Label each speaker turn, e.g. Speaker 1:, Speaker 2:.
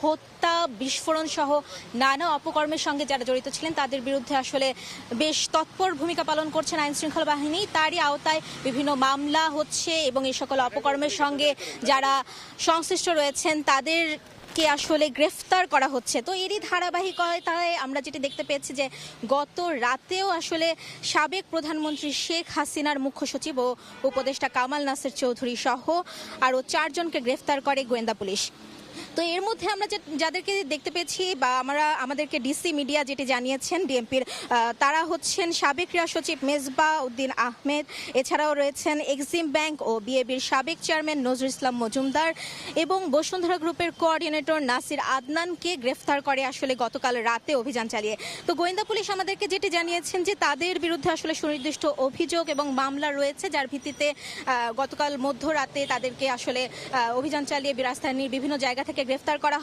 Speaker 1: হত্যা, বিস্ফোরণ সহ নানা অপকর্মের সঙ্গে যারা জড়িত ছিলেন তাদের বিরুদ্ধে আসলে বেশ তৎপর ভূমিকা পালন করছেন আইন শৃঙ্খলা বাহিনী। তারই আওতায় বিভিন্ন মামলা হচ্ছে এবং এই সকল অপকর্মের সঙ্গে যারা সংশ্লিষ্ট রয়েছেন তাদের কে আসলে গ্রেফতার করা হচ্ছে। তো এরই ধারাবাহিকতায় আমরা যেটি দেখতে পেয়েছি যে গত রাতেও আসলে সাবেক প্রধানমন্ত্রী শেখ হাসিনার মুখ্য সচিব ও উপদেষ্টা কামাল নাসের চৌধুরী সহ আরও 4 জনকে গ্রেফতার করে গোয়েন্দা পুলিশ। তো এর মধ্যে আমরা যাদেরকে দেখতে পেয়েছি বা আমাদেরকে ডিসি মিডিয়া যেটি জানিয়েছেন ডিএমপির, তারা হচ্ছেন সাবেক ক্রীড়া সচিব মেজবা উদ্দিন আহমেদ, এছাড়াও রয়েছেন এক্সিম ব্যাংক ও বিএবির সাবেক চেয়ারম্যান নজরুল ইসলাম মজুমদার এবং বসুন্ধরা গ্রুপের কোঅর্ডিনেটর নাসির আদনানকে গ্রেফতার করে আসলে গতকাল রাতে অভিযান চালিয়ে। তো গোয়েন্দা পুলিশ আমাদেরকে যেটি জানিয়েছেন যে তাদের বিরুদ্ধে আসলে সুনির্দিষ্ট অভিযোগ এবং মামলা রয়েছে, যার ভিত্তিতে গতকাল মধ্যরাতে তাদেরকে আসলে অভিযান চালিয়ে রাজধানীর বিভিন্ন জায়গা থেকে গ্রেফতার করা